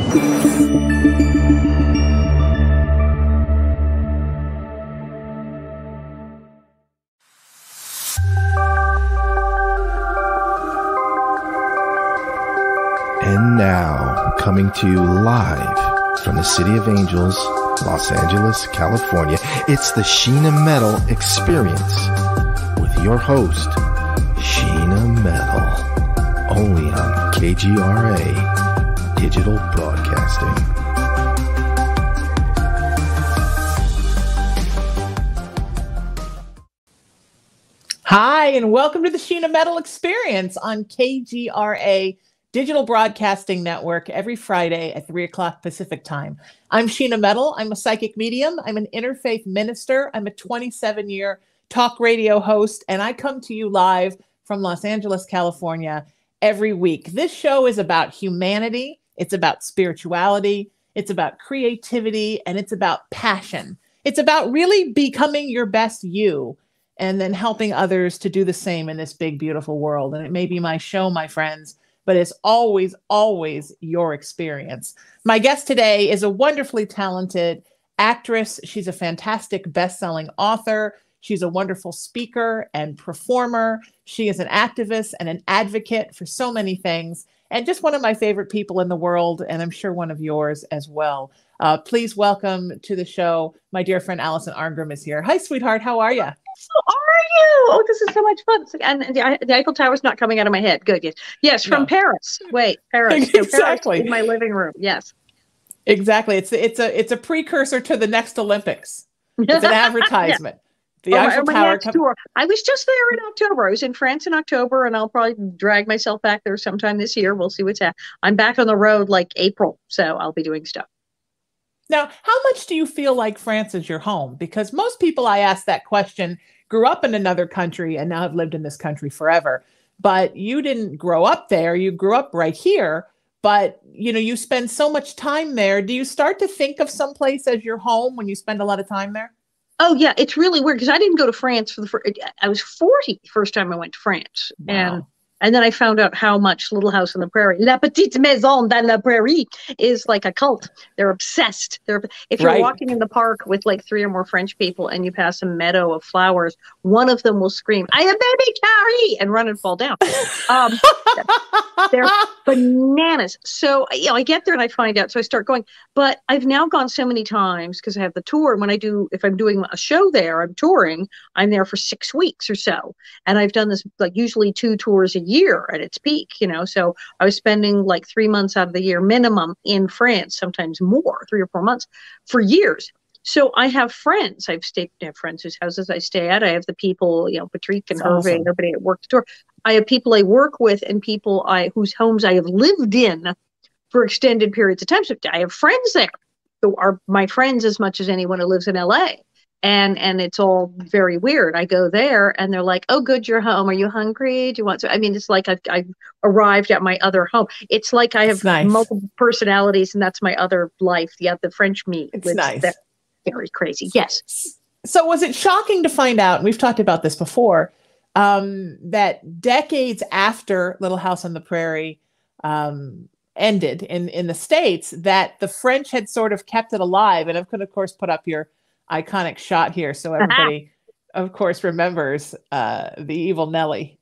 And now, coming to you live from the City of Angels, Los Angeles, California, it's the Sheena Metal Experience with your host, Sheena Metal, only on KGRA Digital Broadcasting. Hi, and welcome to the Sheena Metal Experience on KGRA Digital Broadcasting Network every Friday at 3 o'clock Pacific time. I'm Sheena Metal. I'm a psychic medium. I'm an interfaith minister. I'm a 27-year talk radio host, and I come to you live from Los Angeles, California every week. This show is about humanity. It's about spirituality. It's about creativity, and it's about passion. It's about really becoming your best you and then helping others to do the same in this big, beautiful world. And it may be my show, my friends, but it's always, always your experience. My guest today is a wonderfully talented actress. She's a fantastic best-selling author. She's a wonderful speaker and performer. She is an activist and an advocate for so many things, and just one of my favorite people in the world, and I'm sure one of yours as well. Please welcome to the show, my dear friend Alison Arngrim is here. Hi, sweetheart. How are you? How are you? Oh, this is so much fun. And the Eiffel Tower's not coming out of my head. Good. Yes. Yes, from Paris. Wait, Paris. So Exactly. Paris in my living room. Yes. Exactly. It's a precursor to the next Olympics. It's an advertisement. Yeah. The Eiffel Tower. Tour. I was just there in October. I was in France in October, and I'll probably drag myself back there sometime this year. We'll see what's happening. I'm back on the road like April, so I'll be doing stuff. Now, how much do you feel like France is your home? Because most people I ask that question grew up in another country and now have lived in this country forever. But you didn't grow up there. You grew up right here. But, you know, you spend so much time there. Do you start to think of someplace as your home when you spend a lot of time there? Oh, yeah. It's really weird because I didn't go to France for the first. I was 40 the first time I went to France. Wow. And then I found out how much Little House on the Prairie, La Petite Maison dans la Prairie, is like a cult. They're obsessed. If you're walking in the park with like 3 or more French people and you pass a meadow of flowers, one of them will scream, "I am baby Carrie," and run and fall down. They're bananas. So, you know, I get there and I find out. So I start going. But I've now gone so many times because I have the tour. And if I'm doing a show there, I'm touring, I'm there for 6 weeks or so. And I've done this like usually 2 tours a year at its peak, you know. So I was spending like 3 months out of the year minimum in France, sometimes more, 3 or 4 months for years. So I have friends. I have friends whose houses I stay at. I have the people, you know, Patrick and Hervé and everybody at work the tour. I have people I work with and people whose homes I have lived in for extended periods of time. So I have friends there who are my friends as much as anyone who lives in LA. And it's all very weird. I go there and they're like, "Oh, good, you're home. Are you hungry? Do you want to?" I mean, it's like I've arrived at my other home. It's like I have multiple personalities, and that's my other life. The French me. It's nice. That's very crazy. Yes. So was it shocking to find out, and we've talked about this before, that decades after Little House on the Prairie ended in the States, that the French had sort of kept it alive? And I could, of course, put up your iconic shot here so everybody, of course, remembers the evil Nelly,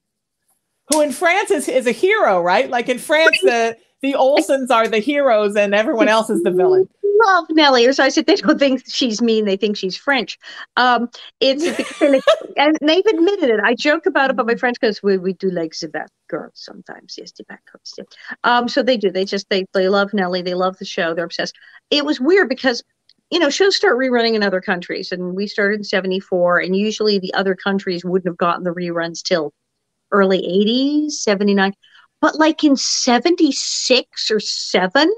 who in France is a hero, right? Like in France, the Olsons are the heroes and everyone else is the villain. Love Nellie. As I said, they don't think she's mean. They think she's French. And they've admitted it. I joke about it, but my friends because we do like the bad girls sometimes. Yes, the bad girls. Yeah. So they do. They love Nellie. They love the show. They're obsessed. It was weird because, you know, shows start rerunning in other countries, and we started in 74, and usually the other countries wouldn't have gotten the reruns till early 80s, 79. But like in 76 or 7,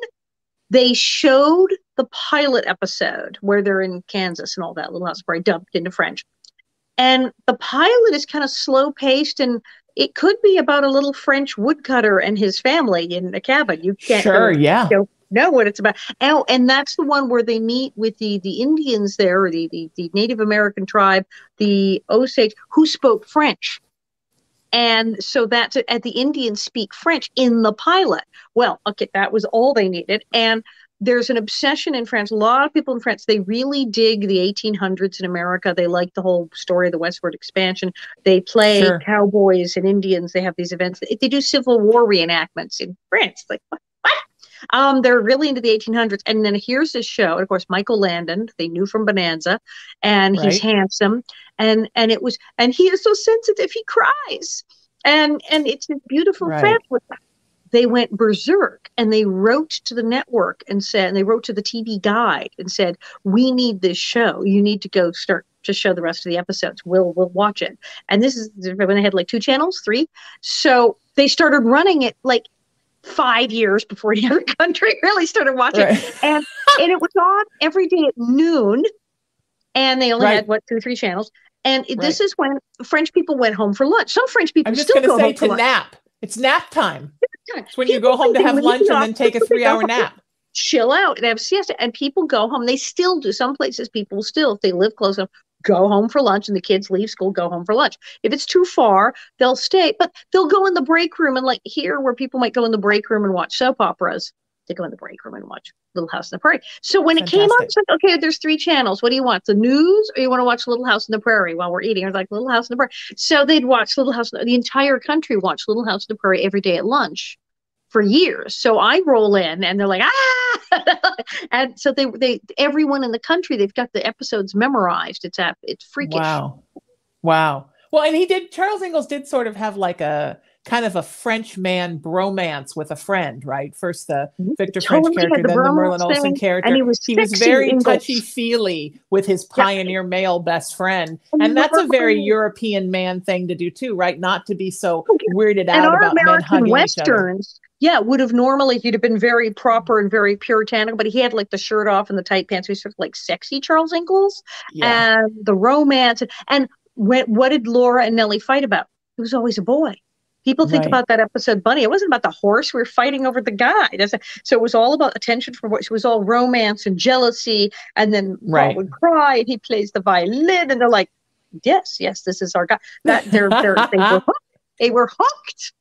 they showed the pilot episode where they're in Kansas and all that, Little House Prairie, dubbed into French. And the pilot is kind of slow paced, and it could be about a little French woodcutter and his family in a cabin. You can't know what it's about. And that's the one where they meet with the Indians there, or the Native American tribe, the Osage, who spoke French. And so that's at the Indians speak French in the pilot. Well, okay, that was all they needed. And there's an obsession in France. A lot of people in France, they really dig the 1800s in America. They like the whole story of the westward expansion. They play cowboys and Indians. They have these events. They do Civil War reenactments in France. Like, what? They're really into the 1800s. And then here's this show. And of course, Michael Landon, they knew from Bonanza, and he's handsome. And he is so sensitive. He cries. And it's a beautiful family. They went berserk, and they wrote to the network and they wrote to the TV guide and said, we need this show. You need to go start to show the rest of the episodes. We'll watch it. And this is when they had like 2 channels, 3. So they started running it like 5 years before any other country really started watching. And it was on every day at noon. And they only had 2 or 3 channels. And this is when French people went home for lunch. Some French people still go home for lunch. Nap. It's nap time. It's when you go home to have lunch and then take a 3-hour nap. Chill out and have siesta. And people go home. They still do. Some places people still, if they live close enough, go home for lunch, and the kids leave school, go home for lunch. If it's too far, they'll stay, but they'll go in the break room. And like here, where people might go in the break room and watch soap operas, they go in the break room and watch Little House on the Prairie. So when it came on, it's like, okay, there's 3 channels. What do you want? The news, or you want to watch Little House on the Prairie while we're eating? I was like, Little House on the Prairie. So they'd watch Little House. The entire country watched Little House on the Prairie every day at lunch for years. So I roll in, and they're like, ah, and so they everyone in the country, they've got the episodes memorized. It's freakish. Wow. Well, and Charles Ingalls did sort of have like a kind of a French man bromance with a friend, right? First the Victor French character, then the Merlin Olsen character. And he was very touchy-feely with his pioneer male best friend. And that's a very European man thing to do too, right? Not to be so weirded out about men hugging Westerns, each other. Would have normally, he'd have been very proper and very puritanical, but he had like the shirt off and the tight pants. He was sort of like sexy Charles Ingalls. And the romance. And what did Laura and Nellie fight about? It was always a boy. People think about that episode, Bunny. It wasn't about the horse. We were fighting over the guy. So it was all about attention for what. It was all romance and jealousy. And then Paul would cry, and he plays the violin, and they're like, yes, this is our guy. They were hooked. They were hooked.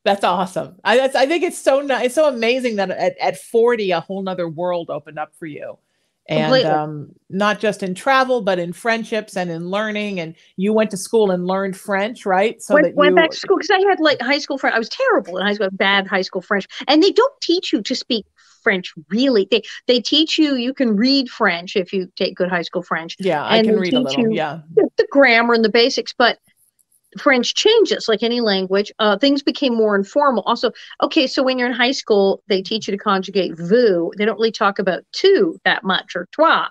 That's awesome. I think it's so amazing that at 40, a whole nother world opened up for you. And not just in travel, but in friendships and in learning. And you went to school and learned French, right? So went back to school because I had like high school French. I was terrible in high school, bad high school French. And they don't teach you to speak French, really. They teach you can read French if you take good high school French. Yeah, I can read a little. The grammar and the basics, but French changes like any language. Things became more informal. Also, okay, so when you're in high school, they teach you to conjugate vous. They don't really talk about tu that much, or toi,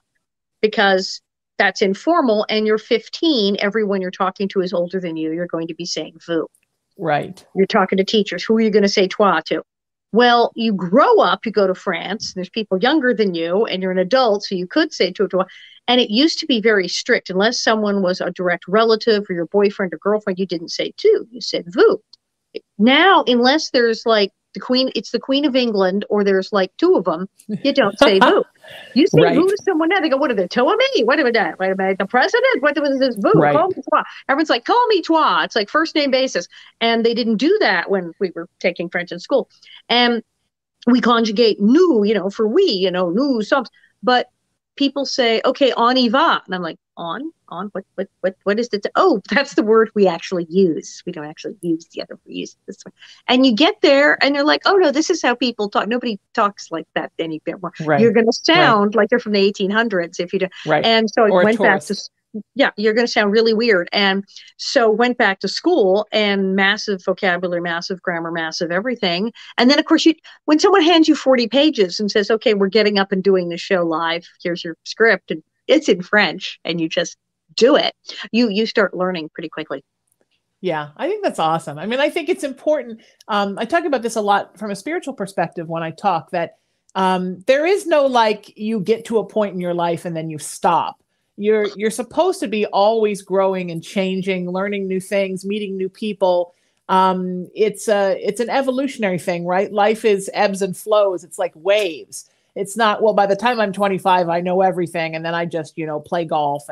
because that's informal. And you're 15. Everyone you're talking to is older than you. You're going to be saying vous. Right. You're talking to teachers. Who are you going to say toi to? Well, you grow up, you go to France, there's people younger than you, and you're an adult, so you could say toi. And it used to be very strict. Unless someone was a direct relative or your boyfriend or girlfriend, you didn't say tu, you said vous. Now, unless there's like it's the Queen of England, or there's like 2 of them, you don't say vous. You say vous to someone now, they go, what are they telling me? What about that? Wait a minute, the president? What was this vous? Call me toi. Everyone's like, call me toi. It's like first name basis. And they didn't do that when we were taking French in school. And we conjugate nous, for we, nous sommes. But people say, okay, on y va. And I'm like, on, what is it? Oh, that's the word we actually use. We don't actually use the other, we use this one. And you get there and they're like, oh no, this is how people talk. Nobody talks like that anymore. You're going to sound like they're from the 1800s if you do. And so it went back to, you're going to sound really weird. And so went back to school, and massive vocabulary, massive grammar, massive everything. And then of course when someone hands you 40 pages and says, okay, we're getting up and doing the show live, here's your script, and it's in French, and you just do it, you start learning pretty quickly. Yeah, I think that's awesome. I mean, I think it's important. I talk about this a lot from a spiritual perspective when I talk, that there is no like you get to a point in your life and then you stop. You're supposed to be always growing and changing, learning new things, meeting new people. It's an evolutionary thing, right? Life is ebbs and flows. It's like waves. It's not, well, by the time I'm 25, I know everything. And then I just, play golf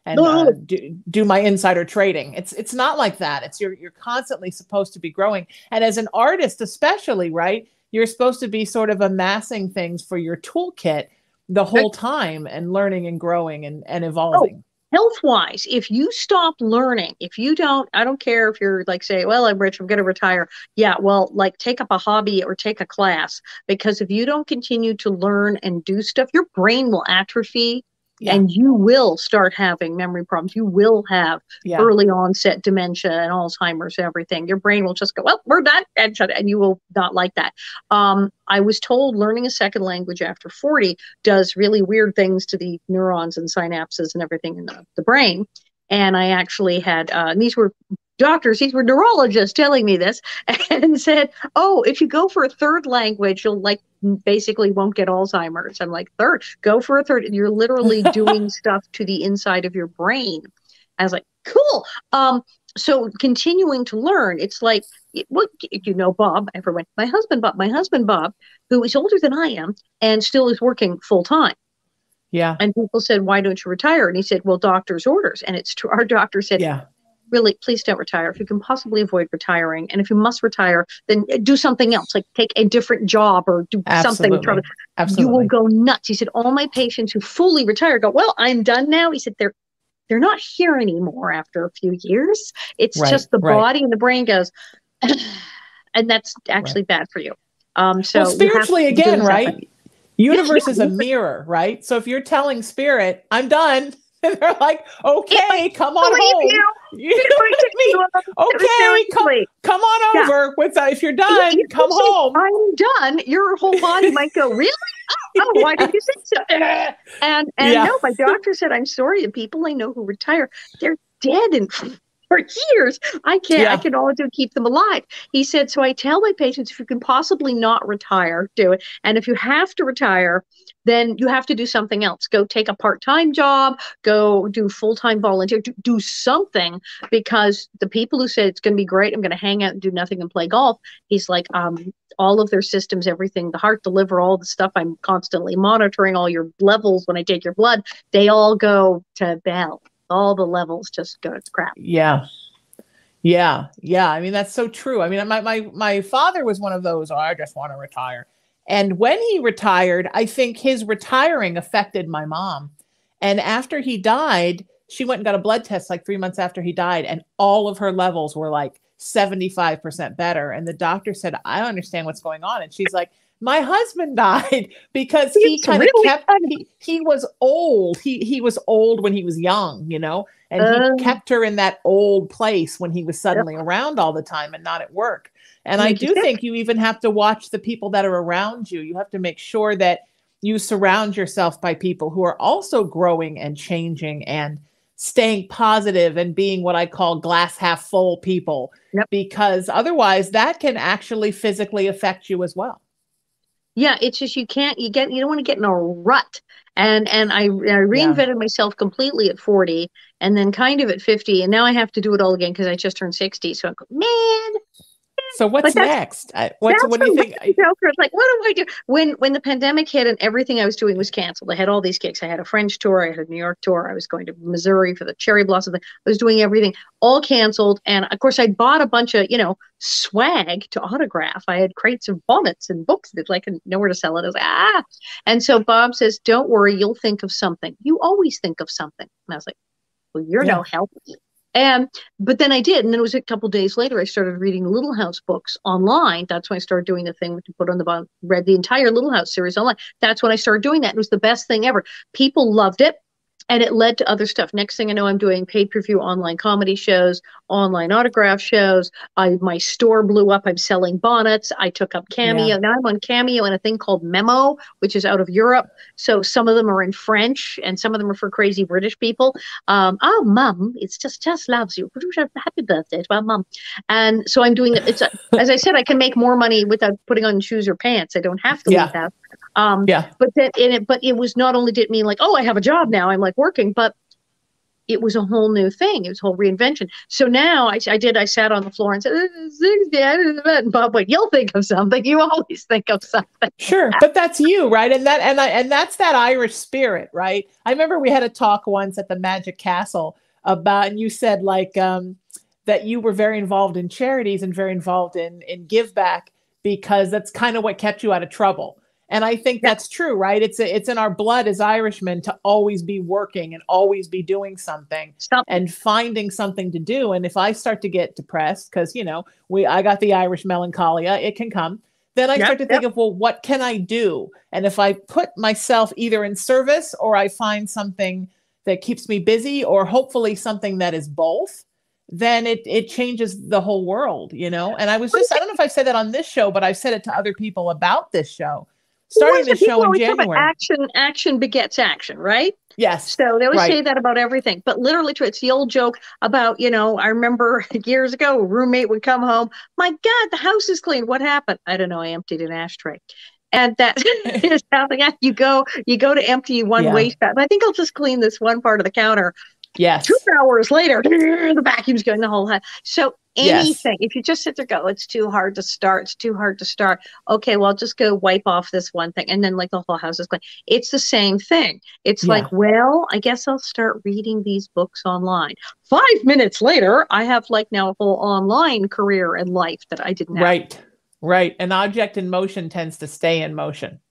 do my insider trading. It's not like that. It's you're constantly supposed to be growing. And as an artist, especially, right, you're supposed to be sort of amassing things for your toolkit the whole time and learning and growing and evolving. Health-wise, if you stop learning, if you don't, I don't care if you're like, say, well, I'm rich, I'm going to retire. Yeah, well, like take up a hobby or take a class, because if you don't continue to learn and do stuff, your brain will atrophy. Yeah. And you will start having memory problems. You will have early onset dementia and Alzheimer's and everything. Your brain will just go, well, we're done, and you will not like that. I was told learning a second language after 40 does really weird things to the neurons and synapses and everything in the brain. And I actually had, and these were doctors, these were neurologists telling me this, and said, oh, if you go for a third language, you'll basically won't get Alzheimer's. I'm like, third, go for a third. You're literally doing stuff to the inside of your brain. I was like, cool. So continuing to learn, it's like, Bob, my husband Bob, who is older than I am and still is working full time. Yeah. And people said, why don't you retire? And he said, well, doctor's orders. And it's true. Our doctor said, really, please don't retire. If you can possibly avoid retiring, and if you must retire, then do something else, like take a different job or do something. You will go nuts. He said, all my patients who fully retire go, well, I'm done now. He said, they're not here anymore after a few years. It's just the body and the brain goes, and that's actually bad for you. So spiritually again, right? Universe is a mirror, right? So if you're telling spirit, I'm done, and they're like, okay, come on home. Come on over. If you're done, come home. I'm done. Your whole body might go, really? Oh, why did you say so? And no, my doctor said, I'm sorry, the people I know who retire, they're dead for years. I can all do keep them alive. He said, so I tell my patients, if you can possibly not retire, do it. And if you have to retire, then you have to do something else. Go take a part-time job, go do full-time volunteer, do something, because the people who said it's going to be great, I'm going to hang out and do nothing and play golf. He's like, all of their systems, everything, the heart, the liver, all the stuff, I'm constantly monitoring all your levels when I take your blood. They all go to hell. All the levels just go to crap. Yeah. I mean, that's so true. I mean, my father was one of those, I just want to retire. And when he retired, I think his retiring affected my mom. And after he died, she went and got a blood test like 3 months after he died. And all of her levels were like 75% better. And the doctor said, I understand what's going on. And she's like, my husband died because he kind of he was old. He was old when he was young, and he kept her in that old place when he was suddenly around all the time and not at work. And I do think you even have to watch the people that are around you. You have to make sure that you surround yourself by people who are also growing and changing and staying positive and being what I call glass half full people, because otherwise that can actually physically affect you as well. Yeah, it's just you don't want to get in a rut. And I reinvented myself completely at 40 and then kind of at 50. And now I have to do it all again because I just turned 60. So I go, man. So what's next? What do you think? It's like, what do I do? When the pandemic hit and everything I was doing was canceled, I had all these gigs. I had a French tour. I had a New York tour. I was going to Missouri for the cherry blossom thing. I was doing everything, all canceled. And of course, I bought a bunch of, swag to autograph. I had crates of bonnets and books that I could nowhere to sell it. I was like, And so Bob says, don't worry, you'll think of something. You always think of something. And I was like, well, you're no help. But then I did. And then it was a couple of days later, I started reading Little House books online. That's when I started doing the thing to put on the bottom, read the entire Little House series online. That's when I started doing that. It was the best thing ever. People loved it. And it led to other stuff. Next thing I know, I'm doing pay-per-view online comedy shows, online autograph shows. My store blew up. I'm selling bonnets. I took up Cameo. Yeah. Now I'm on Cameo and a thing called Memo, which is out of Europe. So some of them are in French and some of them are for crazy British people. Oh, Mum, it's just loves you. Happy birthday to our mum. And so I'm doing it. It's as I said, I can make more money without putting on shoes or pants. I don't have to leave that. But it was not only did it mean like, oh, I have a job now, I'm like working, but it was a whole new thing. It was a whole reinvention. So now I sat on the floor and said, and Bob went, you'll think of something. You always think of something. Sure. But that's you, right? And that's that Irish spirit, right? I remember we had a talk once at the Magic Castle about, and you said like, that you were very involved in charities and very involved in give back, because that's kind of what kept you out of trouble. And I think that's true, right? It's in our blood as Irishmen to always be working and always be doing something and finding something to do. And if I start to get depressed, because, I got the Irish melancholia, it can come. Then I start to think of, well, what can I do? And if I put myself either in service, or I find something that keeps me busy, or hopefully something that is both, then it changes the whole world, And I was I don't know if I said that on this show, but I've said it to other people about this show. Starting the show in January. Action begets action, right? Yes. So they always say that about everything, but literally true. It's the old joke about, I remember years ago, a roommate would come home. My God, the house is clean. What happened? I don't know. I emptied an ashtray. And that is how you go to empty one waste bag. I think I'll just clean this one part of the counter. Yes. 2 hours later, the vacuum's going the whole house. So anything, if you just sit there, go, it's too hard to start. It's too hard to start. Okay, well, I'll just go wipe off this one thing. And then like the whole house is clean. It's the same thing. It's like, well, I guess I'll start reading these books online. 5 minutes later, I have like now a whole online career and life that I didn't have. Right. An object in motion tends to stay in motion.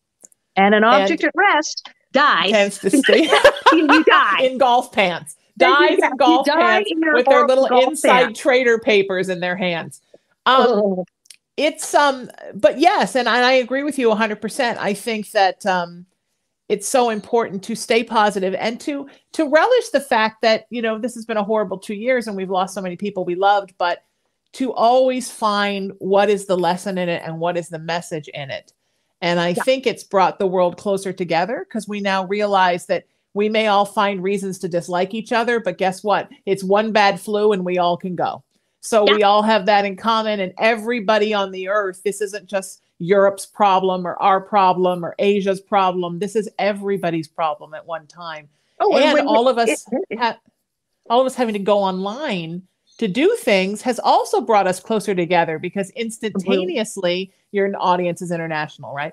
And an object at rest dies. Tends to stay you die. In golf pants. Dies in golf pants with their little inside trader papers in their hands. It's but yes, and I agree with you 100%. I think that it's so important to stay positive and to relish the fact that, this has been a horrible 2 years and we've lost so many people we loved, but to always find what is the lesson in it and what is the message in it. And I think it's brought the world closer together, because we now realize that we may all find reasons to dislike each other, but guess what? It's one bad flu and we all can go. So we all have that in common, and everybody on the earth, this isn't just Europe's problem or our problem or Asia's problem. This is everybody's problem at one time. And all of us having to go online to do things has also brought us closer together, because instantaneously your audience is international, right?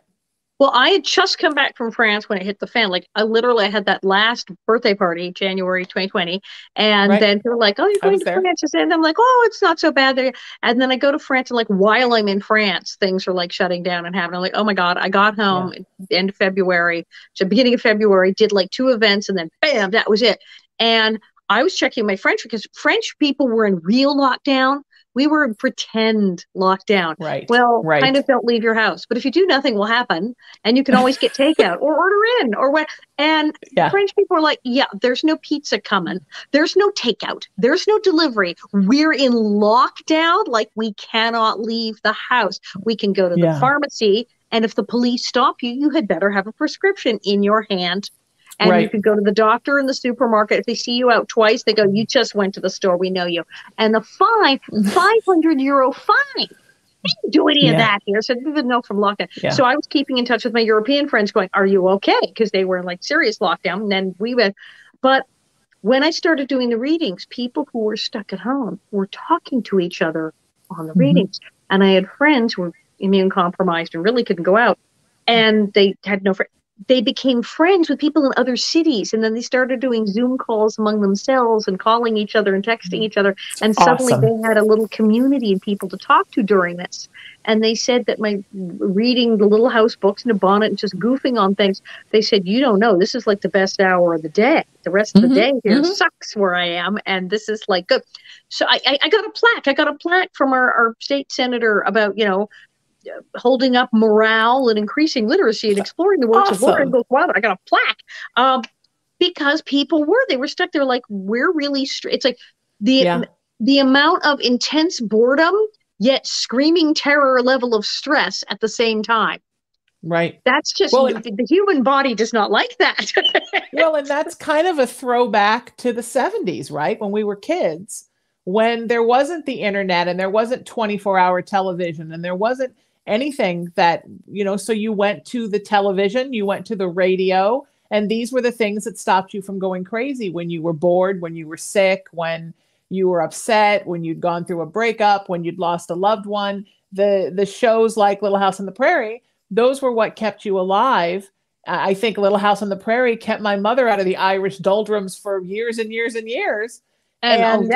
Well, I had just come back from France when it hit the fan. Like, I had that last birthday party, January 2020. And then they were like, oh, you're going to France. And I'm like, oh, it's not so bad there. And then I go to France, and like, while I'm in France, things are like shutting down and happening. I'm like, oh my God, I got home at the end of February. So beginning of February, did like 2 events, and then bam, that was it. And I was checking my French, because French people were in real lockdown. We were in pretend lockdown. Kind of don't leave your house. But if you do, nothing will happen. And you can always get takeout or order in or what. And French people are like, there's no pizza coming. There's no takeout. There's no delivery. We're in lockdown. Like, we cannot leave the house. We can go to the pharmacy. And if the police stop you, you had better have a prescription in your hand. And you can go to the doctor in the supermarket. If they see you out twice, they go, you just went to the store. We know you. And the fine, €500 fine. They didn't do any of that here. So I didn't know from lockdown. So I was keeping in touch with my European friends going, are you okay? Because they were in like serious lockdown. And then we went. But when I started doing the readings, people who were stuck at home were talking to each other on the readings. And I had friends who were immune compromised and really couldn't go out. And they had no friends. They became friends with people in other cities, and then they started doing Zoom calls among themselves and calling each other and texting each other. And suddenly they had a little community and people to talk to during this. And they said that my reading the Little House books in a bonnet and just goofing on things, they said, you don't know, this is like the best hour of the day. The rest of the day here sucks where I am. And this is like good. So I got a plaque. I got a plaque from our state senator about, holding up morale and increasing literacy and exploring the works of war. And goes, wow, I got a plaque. Because people they were stuck there like, we're really, it's like the amount of intense boredom, yet screaming terror level of stress at the same time. Right. That's just, the human body does not like that. Well, and that's kind of a throwback to the 70s, right? When we were kids, when there wasn't the internet and there wasn't 24-hour television and there wasn't anything that, so you went to the television, you went to the radio, And these were the things that stopped you from going crazy when you were bored, when you were sick, when you were upset, when you'd gone through a breakup, when you'd lost a loved one. The shows like Little House on the Prairie, those were what kept you alive. I think Little House on the Prairie kept my mother out of the Irish doldrums for years and years and years. And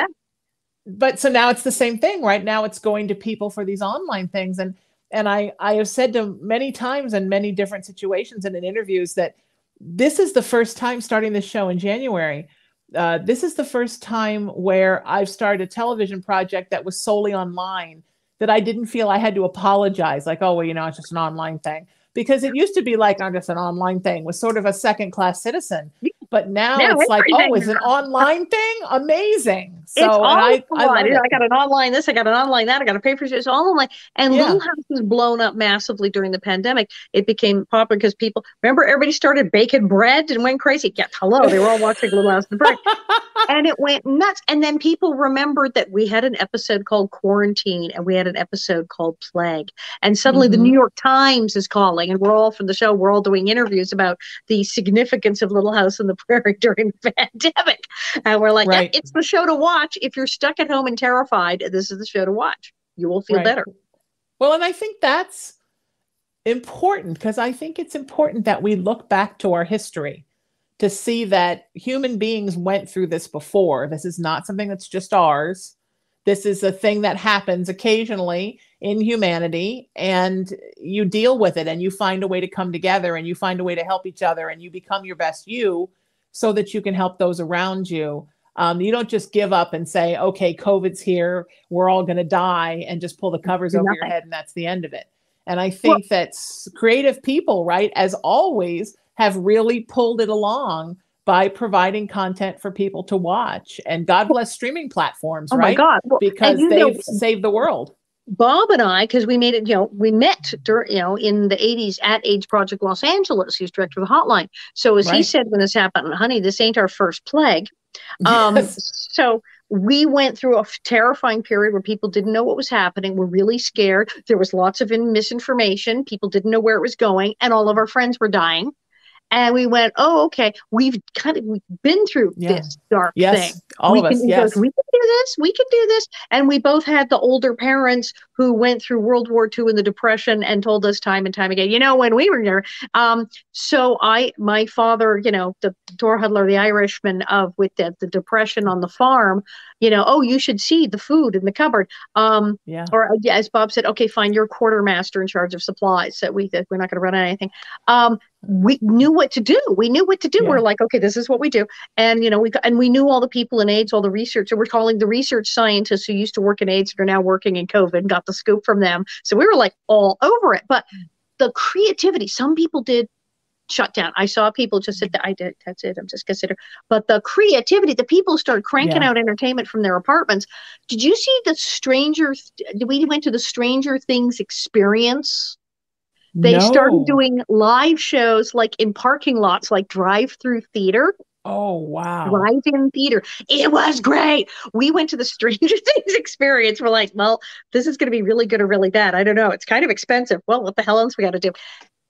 but so now it's the same thing. Right now it's going to people for these online things. And I have said to many times in many different situations and in interviews that this is the first time starting this show in January. This is the first time where I've started a television project that was solely online, that I didn't feel I had to apologize. Like, oh, well, it's just an online thing. Because it used to be like, I'm just an online thing, was sort of a second-class citizen. But now it's like, oh, it's an online thing? Amazing. So it's all I got an online this, I got an online that, I got a paper. It's all online. And Little House was blown up massively during the pandemic. It became popular because people, remember, everybody started baking bread and went crazy. Yeah, hello, they were all watching Little House on the Prairie. And it went nuts. And then people remembered that we had an episode called Quarantine and we had an episode called Plague. And suddenly the New York Times is calling, and we're all from the show, we're all doing interviews about the significance of Little House on the Prairie during the pandemic. And we're like, yeah, it's the show to watch. If you're stuck at home and terrified, this is the show to watch. You will feel better. Well, and I think that's important, because I think it's important that we look back to our history to see that human beings went through this before. This is not something that's just ours. This is a thing that happens occasionally in humanity, and you deal with it and you find a way to come together and you find a way to help each other and you become your best you so that you can help those around you. You don't just give up and say, okay, COVID's here, we're all going to die, and just pull the covers over your head and that's the end of it. And I think that creative people, right, as always, have really pulled it along by providing content for people to watch. And God bless streaming platforms, right? My God. Well, because they've saved the world. Bob and I, because we made it, we met, in the 80s at AIDS Project Los Angeles. He's director of the Hotline. So as he said when this happened, honey, this ain't our first plague. So we went through a terrifying period where people didn't know what was happening. We're really scared. There was lots of misinformation. People didn't know where it was going, and all of our friends were dying. And we went, oh, okay, we've been through this dark thing. All of us, yes. We can do this. We can do this. And we both had the older parents who went through World War II and the Depression and told us time and time again, when we were there. So my father, the door huddler, the Irishman with the Depression on the farm, oh, you should see the food in the cupboard. Or as Bob said, okay, fine, you're quartermaster in charge of supplies. So we're not going to run out of anything. We knew what to do. We knew what to do. We're like, okay, this is what we do. And, we knew all the people in AIDS, all the research. We're calling the research scientists who used to work in AIDS and are now working in COVID, got the scoop from them. So we were like all over it. But the creativity, some people did shut down. I saw people just sit there. I did. That's it. I'm just considering. But the creativity, the people started cranking out entertainment from their apartments. Did you see we went to the Stranger Things experience? They started doing live shows like in parking lots, like drive-through theater. Oh, wow. Drive-in theater. It was great. We went to the Stranger Things experience. We're like, well, this is going to be really good or really bad. I don't know. It's kind of expensive. Well, what the hell else we got to do?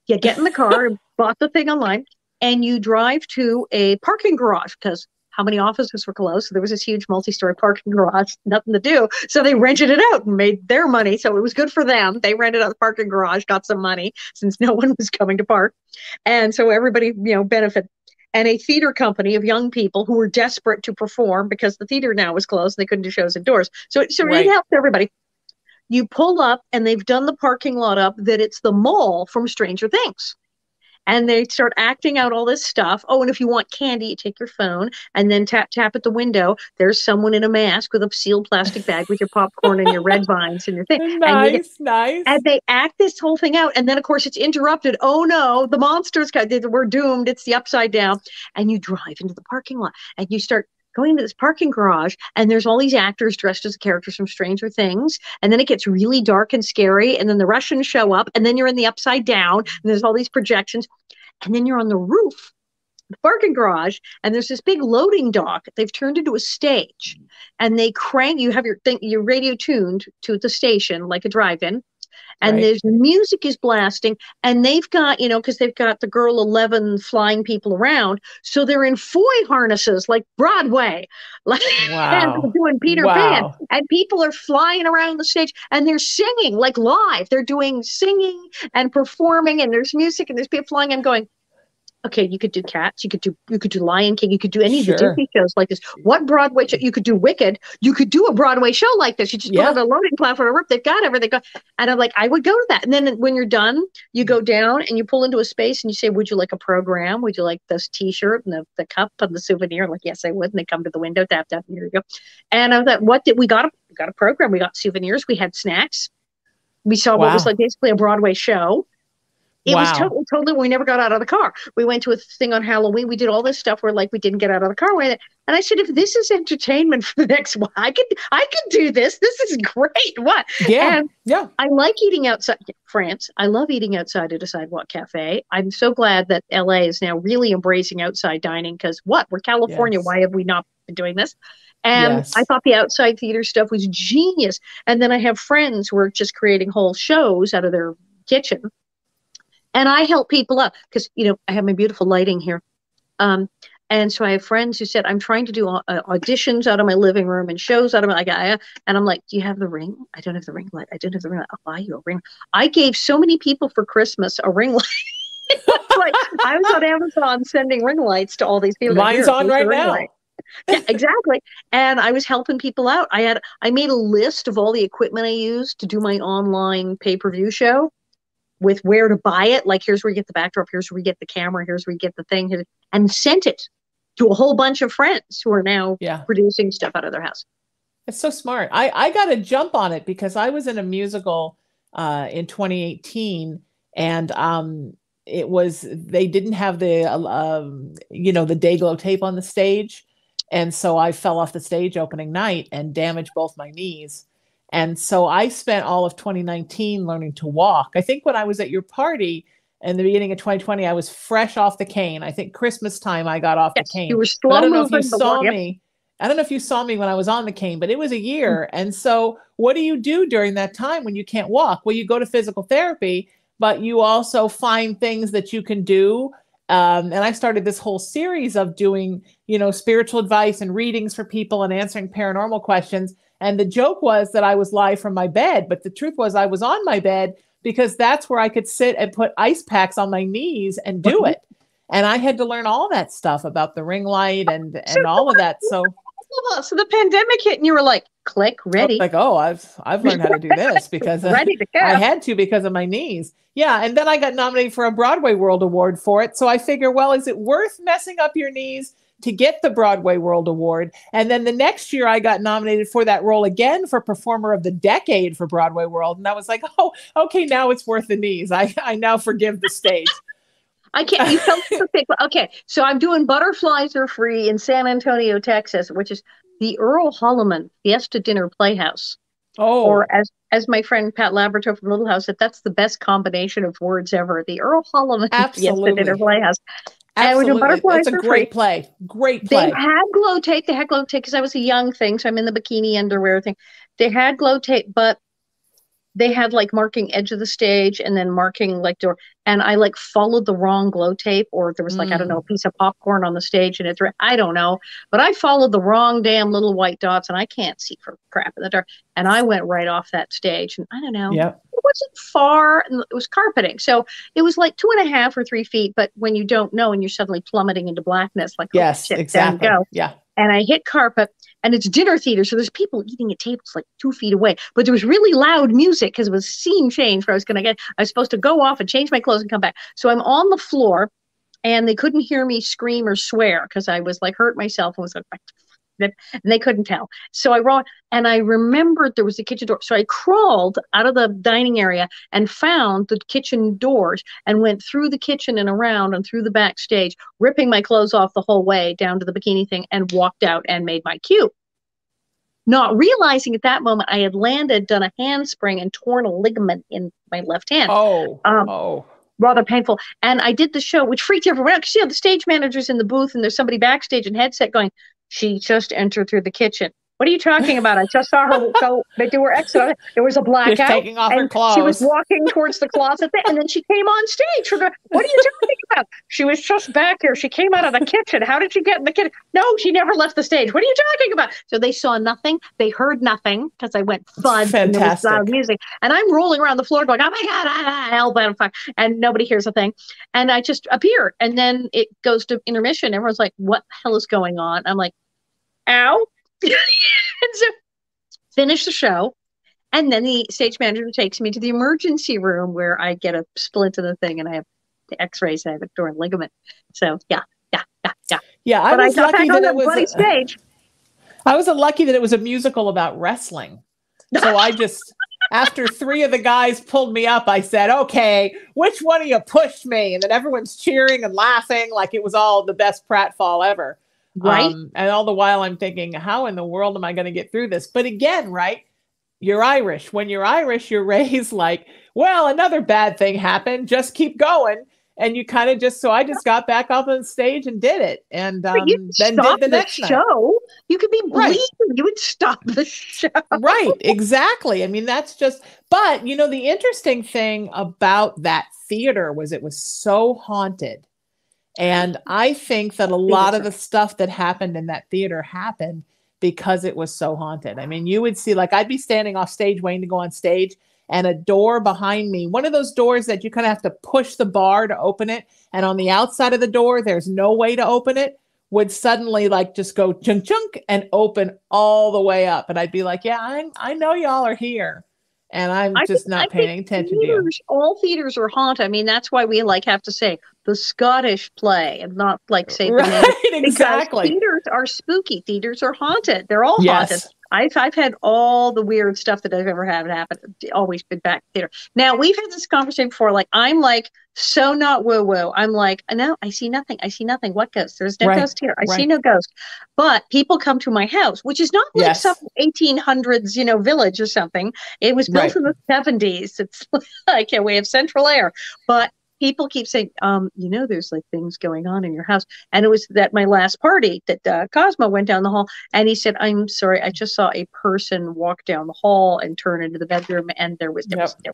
You get in the car, bought the thing online, and you drive to a parking garage because how many offices were closed? So there was this huge multi-story parking garage, nothing to do. So they rented it out and made their money. So it was good for them. They rented out the parking garage, got some money since no one was coming to park. And so everybody, benefit. And a theater company of young people who were desperate to perform because the theater now was closed and they couldn't do shows indoors. So it helped everybody. You pull up and they've done the parking lot up that it's the mall from Stranger Things. And they start acting out all this stuff. Oh, and if you want candy, you take your phone and then tap at the window. There's someone in a mask with a sealed plastic bag with your popcorn and your red vines and your thing. Nice. And they act this whole thing out. And then, of course, it's interrupted. Oh, no, the monsters, we're doomed. It's the upside down. And you drive into the parking lot and you start going into this parking garage, and there's all these actors dressed as characters from Stranger Things, and then it gets really dark and scary, and then the Russians show up, and then you're in the upside down, and there's all these projections, and then you're on the roof, the parking garage, and there's this big loading dock they've turned into a stage, and they crank, you have your radio tuned to the station like a drive-in, and the music is blasting, and they've got, because they've got the girl 11 flying people around, so they're in foy harnesses like Broadway, like and they're doing Peter Pan, and people are flying around the stage, and they're singing like live. They're doing singing and performing, and there's music, and there's people flying. I'm going, okay, you could do Cats, you could do Lion King, you could do any of the Disney shows like this. What Broadway show? You could do Wicked. You could do a Broadway show like this. You just put on a loading platform, they've got everything. And I'm like, I would go to that. And then when you're done, you go down and you pull into a space and you say, would you like a program? Would you like this T-shirt and the cup and the souvenir? I'm like, yes, I would. And they come to the window, tap, tap, here you go. And I was like, what did we got? We got a program. We got souvenirs. We had snacks. We saw what was like basically a Broadway show. It was totally, we never got out of the car. We went to a thing on Halloween. We did all this stuff where like we didn't get out of the car. And I said, if this is entertainment for the next one, I could do this. This is great. What? Yeah. And I like eating outside France. I love eating outside at a sidewalk cafe. I'm so glad that LA is now really embracing outside dining because we're California. Yes. Why have we not been doing this? And I thought the outside theater stuff was genius. And then I have friends who are just creating whole shows out of their kitchen. And I help people out because, I have my beautiful lighting here. And so I have friends who said, I'm trying to do auditions out of my living room and shows out of my, and I'm like, do you have the ring? I don't have the ring light. I don't have the ring light. I'll buy you a ring. I gave so many people for Christmas a ring light. Like I was on Amazon sending ring lights to all these people. Mine's on right now. Light. Yeah, exactly. And I was helping people out. I made a list of all the equipment I used to do my online pay-per-view show. With where to buy it, like here's where you get the backdrop, here's where you get the camera, here's where you get the thing, and sent it to a whole bunch of friends who are now producing stuff out of their house. It's so smart. I got to jump on it because I was in a musical in 2018, and they didn't have the the Dayglow tape on the stage, and so I fell off the stage opening night and damaged both my knees. And so I spent all of 2019 learning to walk. I think when I was at your party in the beginning of 2020, I was fresh off the cane. I think Christmas time I got off the cane. You were slow. I don't know if you saw me. I don't know if you saw me when I was on the cane, but it was a year. And so what do you do during that time when you can't walk? Well, you go to physical therapy, but you also find things that you can do. And I started this whole series of doing, spiritual advice and readings for people and answering paranormal questions. And the joke was that I was live from my bed, but the truth was I was on my bed because that's where I could sit and put ice packs on my knees and do it. And I had to learn all that stuff about the ring light and all of that. So the pandemic hit and you were like, click, ready. I've learned how to do this because ready to go. I had to because of my knees. Yeah. And then I got nominated for a Broadway World Award for it. So I figure, well, is it worth messing up your knees to get the Broadway World Award? And then the next year I got nominated for that role again for Performer of the Decade for Broadway World. And I was like, oh, okay, now it's worth the knees. I now forgive the stage. I can't, you felt so big. Okay, so I'm doing Butterflies Are Free in San Antonio, Texas, which is the Earl Holliman Fiesta Dinner Playhouse. Oh. Or as my friend Pat Laboratory from Little House said, that's the best combination of words ever. The Earl Holliman Fiesta Dinner Playhouse. Absolutely. It's a great play. Great play. They had glow tape. Because I was a young thing, so I'm in the bikini underwear thing. They had glow tape, but they had like marking edge of the stage and then marking like door. And I like followed the wrong glow tape, or there was like, I don't know, a piece of popcorn on the stage and I don't know, but I followed the wrong damn little white dots and I can't see for crap in the dark. And I went right off that stage and I don't know. Yep. It wasn't far and it was carpeting. So it was like 2.5 or 3 feet, but when you don't know and you're suddenly plummeting into blackness, like, yes, oh, shit, exactly. Go. Yeah. And I hit carpet. And it's dinner theater, so there's people eating at tables like 2 feet away. But there was really loud music because it was scene change where I was supposed to go off and change my clothes and come back. So I'm on the floor, and they couldn't hear me scream or swear because I was like hurt myself and was like, and they couldn't tell. So I remembered there was a kitchen door. So I crawled out of the dining area and found the kitchen doors and went through the kitchen and around and through the backstage, ripping my clothes off the whole way down to the bikini thing and walked out and made my cue. Not realizing at that moment I had landed, done a handspring and torn a ligament in my left hand. Rather painful. And I did the show, which freaked everyone out because the stage manager's in the booth and there's somebody backstage in headset going, she just entered through the kitchen. What are you talking about? I just saw her go do her exit. There was a blackout. Just taking off her and clothes. She was walking towards the closet, and then she came on stage. What are you talking about? She was just back here. She came out of the kitchen. How did she get in the kitchen? No, she never left the stage. What are you talking about? So they saw nothing. They heard nothing because I went thud. Fantastic. And there was loud music. And I'm rolling around the floor going, oh my God, help, I'm fine. And nobody hears a thing. And I just appeared. And then it goes to intermission. Everyone's like, what the hell is going on? I'm like, ow. And so finish the show. And then the stage manager takes me to the emergency room where I get a splint in the thing and I have the x-rays. I have a torn ligament. So yeah. Yeah, I was lucky that it was stage. I was lucky that it was a musical about wrestling. So I just, after 3 of the guys pulled me up, I said, okay, which one of you pushed me? And then everyone's cheering and laughing like it was all the best pratfall ever. Right. And all the while I'm thinking, how in the world am I going to get through this? But again, right, you're Irish. When you're Irish, you're raised like, well, another bad thing happened. Just keep going. And you kind of just, so I just got back up on stage and did it. And then did the next show. Night. You could be bleeding. Right. You would stop the show. Right. Exactly. I mean, that's just, but you know, the interesting thing about that theater was it was so haunted. And I think that a lot of the stuff that happened in that theater happened because it was so haunted. I mean, you would see, like, I'd be standing off stage waiting to go on stage, and a door behind me, one of those doors that you kind of have to push the bar to open it. And on the outside of the door, there's no way to open it, would suddenly like just go chunk chunk and open all the way up. And I'd be like, yeah, I know y'all are here. And I'm just not paying attention to you. All theaters are haunted. I mean, that's why we like have to say the Scottish play and not like say the name. Exactly. Theaters are spooky. Theaters are haunted. They're all haunted. I've had all the weird stuff that I've ever had happen. Always been back theater. Now we've had this conversation before. Like I'm like so not woo woo. I'm like no, I see nothing. I see nothing. What ghost? There's no ghost here. I see no ghost. But people come to my house, which is not like some 1800s village or something. It was built in the 70s. It's like we have central air, but people keep saying, there's like things going on in your house. And it was at my last party that Cosmo went down the hall and he said, I'm sorry, I just saw a person walk down the hall and turn into the bedroom. And there was nobody there.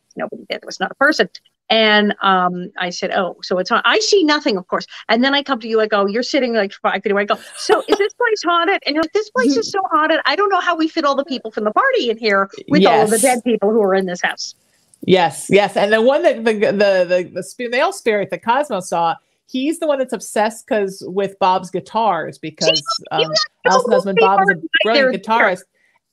There was not a person. And I said, oh, so it's haunted. I see nothing, of course. And then I come to you, I go, you're sitting like 5 feet away. I go, so is this place haunted? And you're like, this place is so haunted. I don't know how we fit all the people from the party in here with all of the dead people who are in this house. Yes. And the one that the male spirit that Cosmo saw, he's the one that's obsessed with Bob's guitars because Alison's husband Bob is a brilliant guitarist,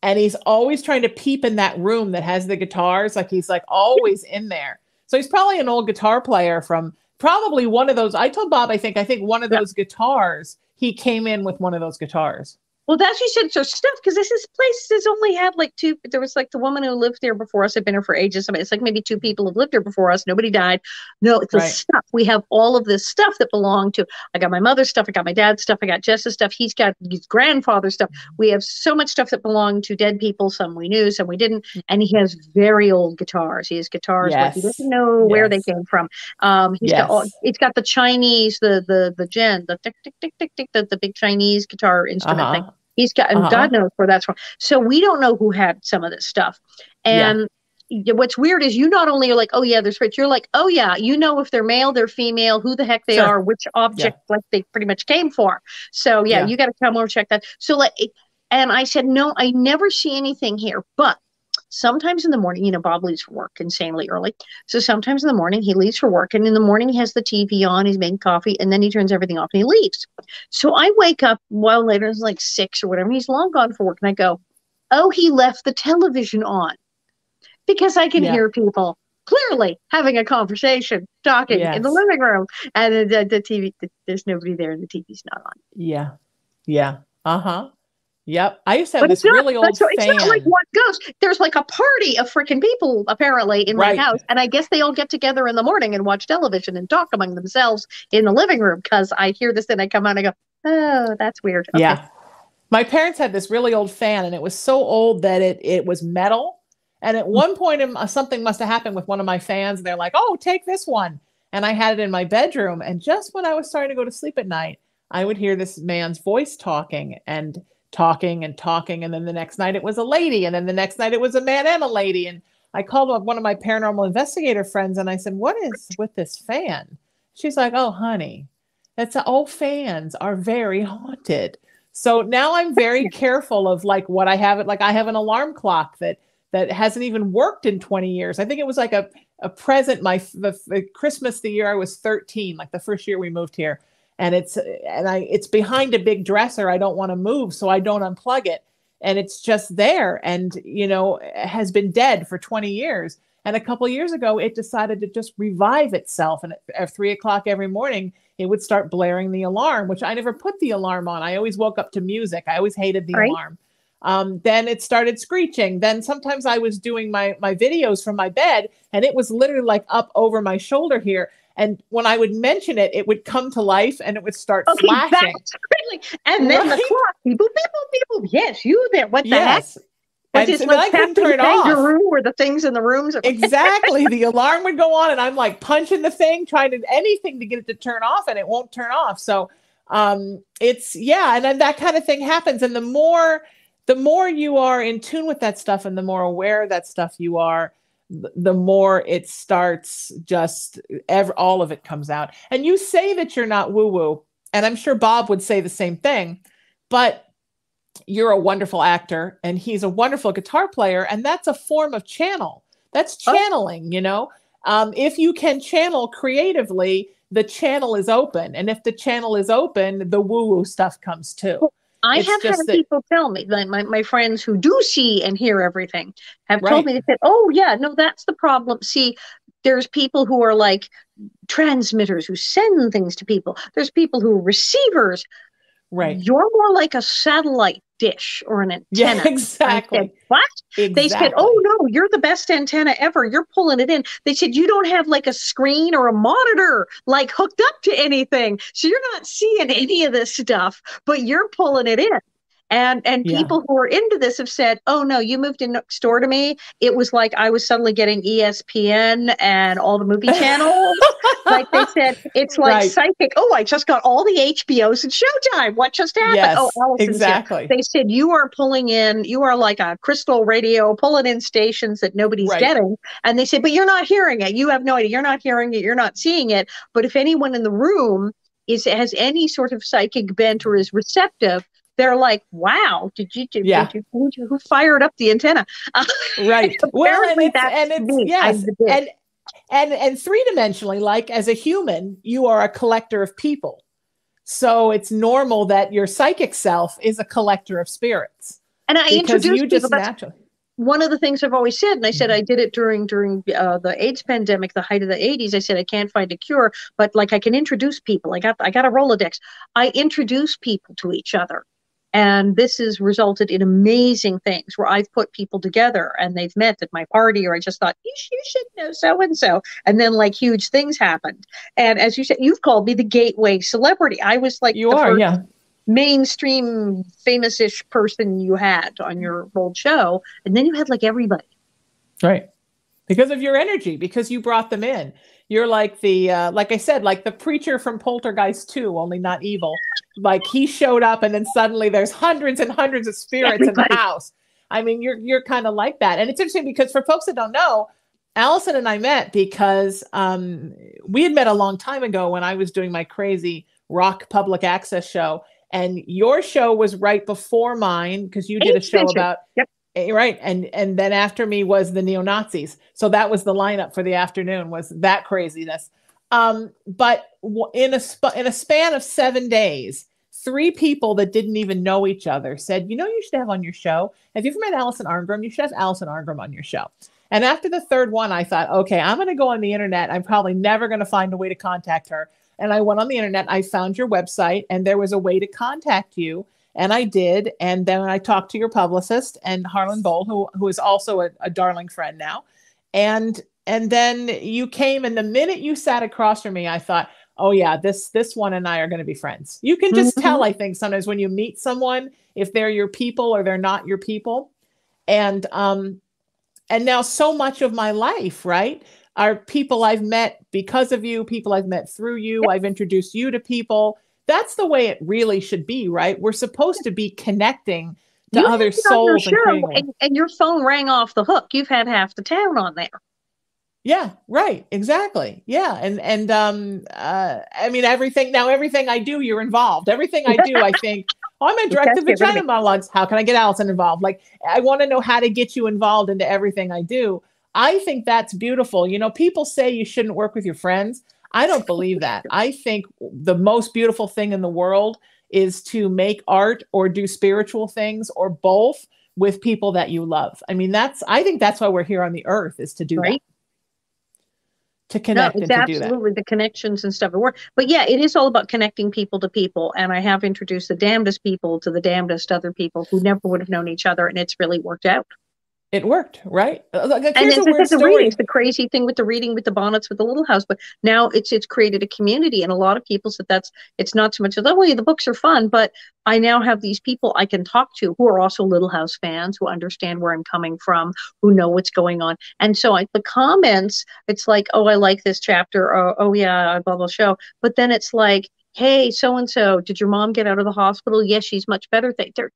and he's always trying to peep in that room that has the guitars. Like he's like always in there. So he's probably an old guitar player from probably one of those. I told Bob, I think one of those guitars. He came in with one of those guitars. Well, that's what you said. So stuff, because this place has only had like 2. There was like the woman who lived there before us had been here for ages. I mean, it's like maybe 2 people have lived here before us. Nobody died. No, it's the stuff. We have all of this stuff that belonged to. I got my mother's stuff. I got my dad's stuff. I got Jess's stuff. He's got his grandfather's stuff. We have so much stuff that belonged to dead people. Some we knew, some we didn't. And he has very old guitars. He has guitars, but he doesn't know where they came from. He's got it's got the Chinese, the Jen, the tick tick tick tick tick, the big Chinese guitar instrument thing. He's got, and God knows where that's from. So we don't know who had some of this stuff. And what's weird is you not only are like, oh yeah, they're spirits. You're like, oh yeah, if they're male, they're female, who the heck they are, which object like they pretty much came for. So you got to come over check that. So and I said, no, I never see anything here, but sometimes in the morning, Bob leaves for work insanely early. So sometimes in the morning he leaves for work, and in the morning he has the TV on, he's making coffee, and then he turns everything off and he leaves. So I wake up a while later, it's like 6 or whatever, and he's long gone for work. And I go, oh, he left the television on, because I can hear people clearly having a conversation, talking in the living room, and the TV, there's nobody there and the TV's not on. Yep. I used to have this really old fan. It's not like one ghost. There's like a party of freaking people apparently in my house. And I guess they all get together in the morning and watch television and talk among themselves in the living room, because I hear this and I come out and I go, oh, that's weird. Okay. Yeah. My parents had this really old fan, and it was so old that it was metal. And at one point something must have happened with one of my fans. And they're like, oh, take this one. And I had it in my bedroom. And just when I was starting to go to sleep at night, I would hear this man's voice talking and talking and talking. And then the next night it was a lady. And then the next night it was a man and a lady. And I called up one of my paranormal investigator friends and I said, what is with this fan? She's like, oh, honey, all fans are very haunted. So now I'm very careful of like what I have. Like I have an alarm clock that hasn't even worked in 20 years. I think it was like a present, the Christmas, the year I was 13, like the first year we moved here. And it's behind a big dresser. I don't want to move, so I don't unplug it. And it's just there and, it has been dead for 20 years. And a couple of years ago, it decided to just revive itself. And at 3 o'clock every morning, it would start blaring the alarm, which I never put the alarm on. I always woke up to music. I always hated the alarm. Then it started screeching. Then sometimes I was doing my videos from my bed and it was literally like up over my shoulder here. And when I would mention it, it would come to life and it would start flashing. Really. And then the clock, beep, beep, beep, beep. Yes, you there. What the heck? And so I couldn't turn it off. Or the things in the rooms. Exactly. The alarm would go on and I'm like punching the thing, trying to anything to get it to turn off and it won't turn off. So and then that kind of thing happens. And the more you are in tune with that stuff and the more aware of that stuff you are, the more it starts all of it comes out. And you say that you're not woo-woo, and I'm sure Bob would say the same thing, but you're a wonderful actor and he's a wonderful guitar player. And that's a form of channel. That's channeling, if you can channel creatively, the channel is open. And if the channel is open, the woo-woo stuff comes too. I have had people tell me, like my friends who do see and hear everything have told me, they said, oh yeah, no, that's the problem. See, there's people who are like transmitters who send things to people. There's people who are receivers. Right. You're more like a satellite dish or an antenna. Yeah, exactly. I said, what? Exactly. They said, oh no, you're the best antenna ever. You're pulling it in. They said, you don't have like a screen or a monitor like hooked up to anything. So you're not seeing any of this stuff, but you're pulling it in. And people who are into this have said, oh no, you moved in next door to me. It was like I was suddenly getting ESPN and all the movie channels. Like they said, it's like psychic. Oh, I just got all the HBOs and Showtime. What just happened? Yes, Alison's exactly. Here. They said you are like a crystal radio pulling in stations that nobody's getting. And they said, but you're not hearing it. You have no idea. You're not hearing it. You're not seeing it. But if anyone in the room has any sort of psychic bent or is receptive, they're like, wow, who fired up the antenna? Right. Well, and three-dimensionally, like as a human, you are a collector of people. So it's normal that your psychic self is a collector of spirits. And I introduced you just naturally. One of the things I've always said, and I said I did it during the AIDS pandemic, the height of the 80s. I said I can't find a cure, but like I can introduce people. I got a Rolodex. I introduce people to each other. And this has resulted in amazing things where I've put people together and they've met at my party, or I just thought, you should know so-and-so. And then like huge things happened. And as you said, you've called me the gateway celebrity. I was like mainstream famous-ish person you had on your old show. And then you had like everybody. Right. Because of your energy, because you brought them in. You're like like I said, like the preacher from Poltergeist 2, only not evil. Like he showed up and then suddenly there's hundreds and hundreds of spirits in the house. I mean, you're kind of like that. And it's interesting because for folks that don't know, Alison and I met because we had met a long time ago when I was doing my crazy rock public access show. And your show was right before mine because you did a show about... Yep. Right. And then after me was the neo-Nazis. So that was the lineup for the afternoon, was that craziness. But in a span of 7 days, 3 people that didn't even know each other said, you should have on your show. If you've ever met Alison Arngrim, you should have Alison Arngrim on your show. And after the third one, I thought, okay, I'm going to go on the internet. I'm probably never going to find a way to contact her. And I went on the internet. I found your website and there was a way to contact you. And I did. And then I talked to your publicist and Harlan Bowl, who is also a darling friend now. And then you came, and the minute you sat across from me, I thought, oh yeah, this one and I are going to be friends. You can just tell, I think, sometimes when you meet someone, if they're your people or they're not your people. And now so much of my life, right, are people I've met because of you, people I've met through you. I've introduced you to people. that's the way it really should be, right? We're supposed to be connecting to You other had it on your souls and creating show, and your phone rang off the hook. You've had half the town on there. Yeah, right. Exactly. Yeah. And I mean, everything I do, you're involved. Everything I do, I think, oh, I'm a director of vagina monologues. How can I get Alison involved? Like, I want to know how to get you involved into everything I do. I think that's beautiful. You know, people say you shouldn't work with your friends. I don't believe that. I think the most beautiful thing in the world is to make art or do spiritual things or both with people that you love. I mean, I think that's why we're here on the earth, is to do that. To connect and to do that. Absolutely the connections and stuff. But yeah, it is all about connecting people to people. And I have introduced the damnedest people to the damnedest other people who never would have known each other. And it's really worked out. It worked, right? Like, and then the readings, the crazy thing with the reading with the bonnets with the little house, but now it's created a community, and a lot of people said it's not so much as, oh, yeah, the books are fun, but I now have these people I can talk to who are also Little House fans, who understand where I'm coming from, who know what's going on. And so the comments, it's like, oh, I like this chapter, or, oh yeah, I love the show. But then it's like, hey, so-and-so, did your mom get out of the hospital? Yes, she's much better. They're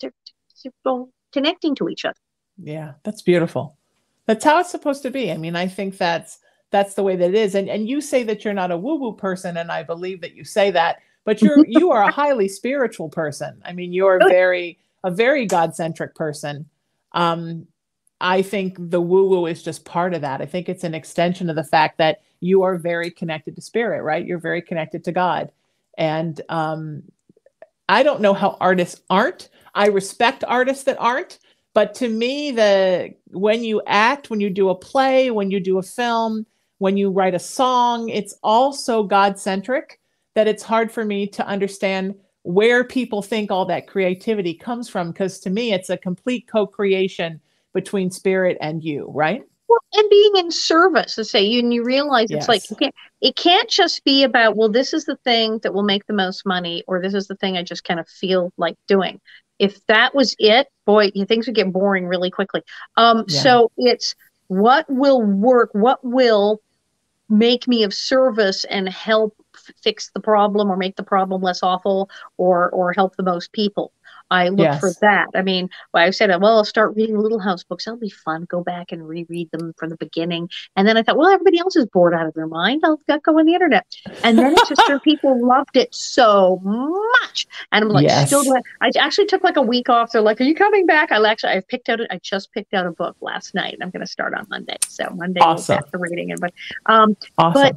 connecting to each other. Yeah, that's beautiful. That's how it's supposed to be. I mean, I think that's the way that it is. And you say that you're not a woo-woo person, and I believe that you say that, but you are a highly spiritual person. I mean, you're a very God-centric person. I think the woo-woo is just part of that. I think it's an extension of the fact that you are very connected to spirit, right? You're very connected to God. And I don't know how artists aren't. I respect artists that aren't. But to me, when you act, when you do a play, when you do a film, when you write a song, it's all so God-centric that it's hard for me to understand where people think all that creativity comes from. Because to me, it's a complete co-creation between spirit and you, right? Well, and being in service, to say, you realize it's like, it can't just be about, well, this is the thing that will make the most money, or this is the thing I just kind of feel like doing. If that was it, boy, things would get boring really quickly. So it's what will work, what will make me of service and help fix the problem or make the problem less awful, or help the most people. I look for that. I mean, I said, well, I'll start reading Little House books. That'll be fun. Go back and reread them from the beginning. And then I thought, well, everybody else is bored out of their mind. I'll go on the internet. And then it just people loved it so much. And I'm like, still doing. I actually took like a week off. They're like, are you coming back? I just picked out a book last night, and I'm going to start on Monday. So Monday we'll get the reading. But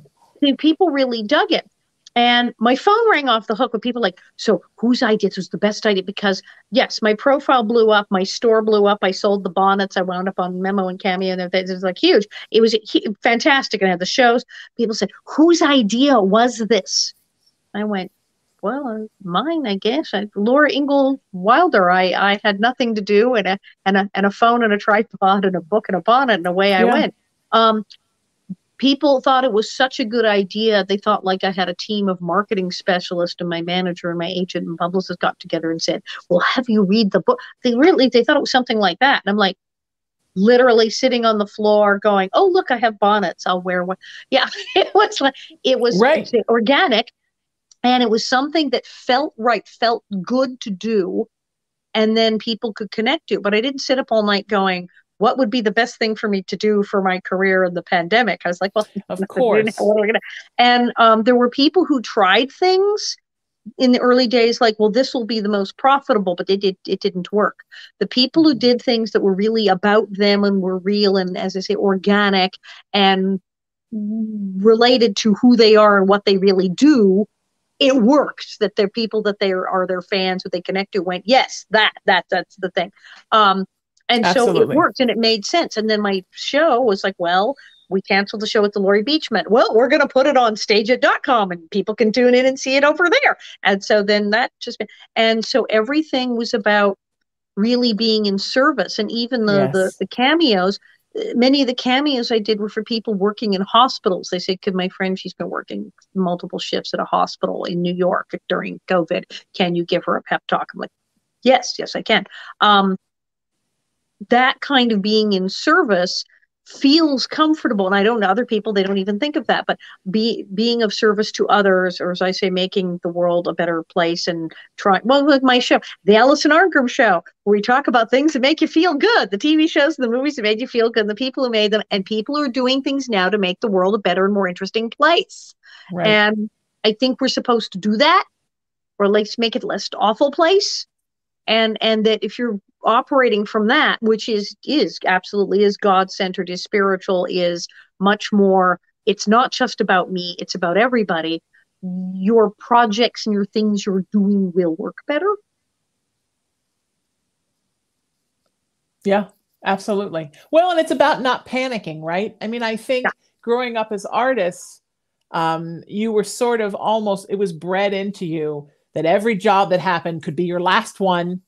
people really dug it. And my phone rang off the hook with people like, so whose idea? This was the best idea, because yes, my profile blew up, my store blew up, I sold the bonnets, I wound up on Memo and Cameo, and it was like huge. It was fantastic, and I had the shows. People said, whose idea was this? I went, well, mine, I guess. Laura Ingalls Wilder. I had nothing to do, and a phone and a tripod and a book and a bonnet, and away I went. People thought it was such a good idea. They thought like I had a team of marketing specialists, and my manager and my agent and publicist got together and said, well, have you read the book? They thought it was something like that. And I'm like, literally sitting on the floor going, oh, look, I have bonnets. I'll wear one. Yeah, it was organic. And it was something that felt right, felt good to do. And then people could connect to. But I didn't sit up all night going, what would be the best thing for me to do for my career in the pandemic? I was like, well, of course. And there were people who tried things in the early days, like, well, this will be the most profitable, but it didn't work. The people who did things that were really about them and were real and, as I say, organic and related to who they are and what they really do, it worked. That they're people that they are their fans, who they connect to, went, yes, that's the thing. And Absolutely. So it worked and it made sense. And then my show was like, well, we canceled the show at the Laurie Beachman. Well, we're going to put it on stageit.com and people can tune in and see it over there. And so then and so everything was about really being in service. And even the cameos, many of the cameos I did were for people working in hospitals. They said, could my friend, she's been working multiple shifts at a hospital in New York during COVID. Can you give her a pep talk? I'm like, yes, I can. That kind of being in service feels comfortable. And I don't know other people, they don't even think of that, but being of service to others, or as I say, making the world a better place and well, with my show, the Alison Arngrim show, where we talk about things that make you feel good, the TV shows and the movies that made you feel good, the people who made them, and people who are doing things now to make the world a better and more interesting place. Right. And I think we're supposed to do that, or at least make it a less awful place. And that if you're operating from that, which is absolutely is God-centered, is spiritual, is much more, it's not just about me, it's about everybody, your projects and your things you're doing will work better. Yeah, absolutely. Well, and it's about not panicking, right? I mean, I think growing up as artists, you were sort of almost, it was bred into you that every job that happened could be your last one.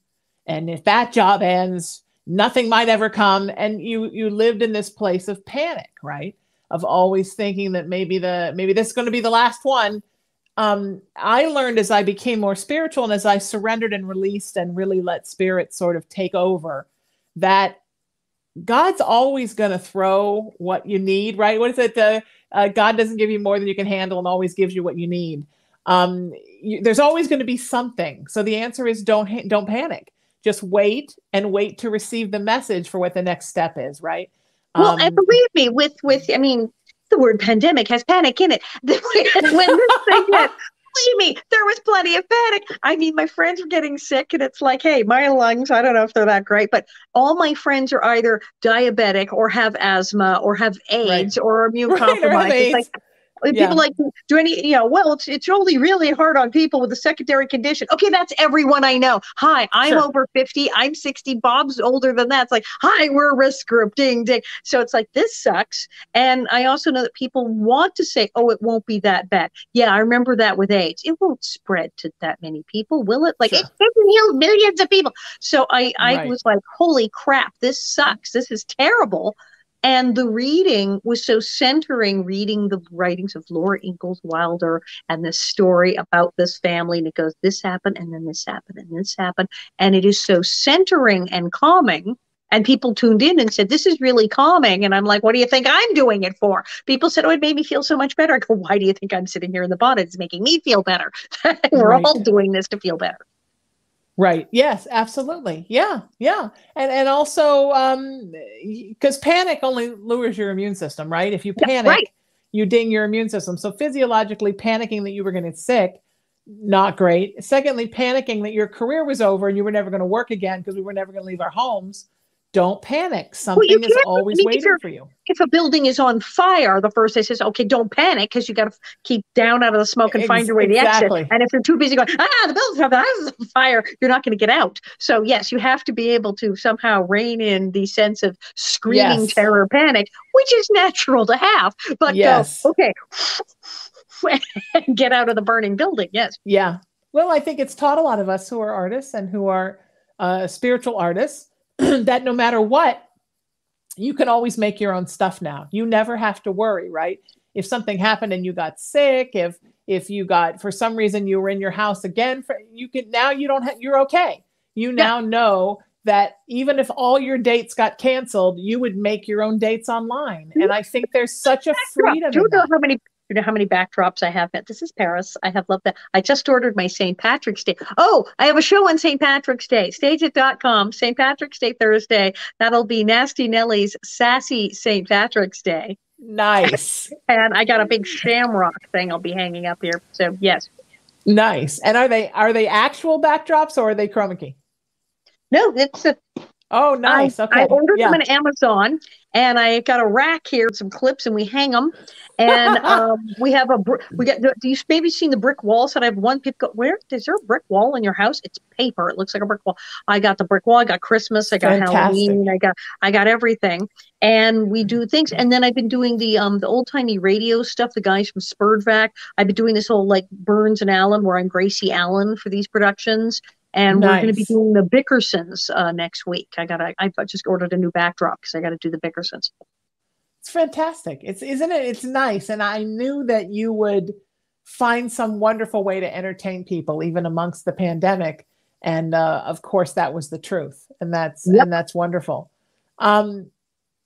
And if that job ends, nothing might ever come. And you lived in this place of panic, right? Of always thinking that maybe this is going to be the last one. I learned as I became more spiritual and as I surrendered and released and really let spirit sort of take over, that God's always going to throw what you need, right? What is it? God doesn't give you more than you can handle and always gives you what you need. There's always going to be something. So the answer is don't panic. Just wait to receive the message for what the next step is, right? Well, and believe me, with I mean, the word pandemic has panic in it. When this thing hit, believe me, there was plenty of panic. I mean, my friends were getting sick, and it's like, hey, my lungs, I don't know if they're that great, but all my friends are either diabetic or have asthma or have AIDS or immune compromised. It's like, people like, do any, well, it's only really hard on people with a secondary condition. Okay, that's everyone I know. Hi, I'm over 50. I'm 60. Bob's older than that. It's like, hi, we're a risk group. Ding, ding. So it's like, this sucks. And I also know that people want to say, oh, it won't be that bad. Yeah, I remember that with AIDS. It won't spread to that many people, will it? Like, it doesn't heal millions of people. So I was like, holy crap, this sucks. This is terrible. And the reading was so centering, reading the writings of Laura Ingalls Wilder and this story about this family. And it goes, this happened, and then this happened, and this happened. And it is so centering and calming. And people tuned in and said, this is really calming. And I'm like, what do you think I'm doing it for? People said, oh, it made me feel so much better. I go, why do you think I'm sitting here in the bond? It's making me feel better. We're all doing this to feel better. Right. Yes, absolutely. Yeah. Yeah. And also, because panic only lowers your immune system, right? If you panic, you ding your immune system. So physiologically panicking that you were going to get sick, not great. Secondly, panicking that your career was over and you were never going to work again because we were never going to leave our homes. Don't panic. Something is always waiting for you. If a building is on fire, the first day says, okay, don't panic because you got to keep down out of the smoke and find your way to the exit. And if you're too busy going, the building's on fire, you're not going to get out. So yes, you have to be able to somehow rein in the sense of screaming terror, panic, which is natural to have. But go, okay, get out of the burning building. Yes. Yeah. Well, I think it's taught a lot of us who are artists and who are spiritual artists that no matter what, you can always make your own stuff now. You never have to worry, right? If something happened and you got sick, if you got, for some reason, you were in your house again, you're okay. You now know that even if all your dates got canceled, you would make your own dates online. And I think there's such a freedom. You know how many backdrops I have? This is Paris. I have loved that. I just ordered my St. Patrick's Day. Oh, I have a show on St. Patrick's Day. Stageit.com, St. Patrick's Day Thursday. That'll be Nasty Nellie's Sassy St. Patrick's Day. Nice. And I got a big shamrock thing I'll be hanging up here. So yes. Nice. And are they actual backdrops or are they chroma key? No, it's a. Oh, nice. Okay. I ordered them on Amazon, and I got a rack here, some clips, and we hang them. And we have do you maybe seen the brick walls that I have one people go, where is there a brick wall in your house? It's paper. It looks like a brick wall. I got the brick wall. I got Christmas. I got Halloween. I got everything. And we do things. And then I've been doing the old timey radio stuff. The guys from Spurdvac. I've been doing this whole like Burns and Allen, where I'm Gracie Allen for these productions. And we're going to be doing the Bickersons next week. I just ordered a new backdrop because I got to do the Bickersons. It's fantastic. Isn't it? It's nice. And I knew that you would find some wonderful way to entertain people, even amongst the pandemic. And of course, that was the truth. And that's wonderful.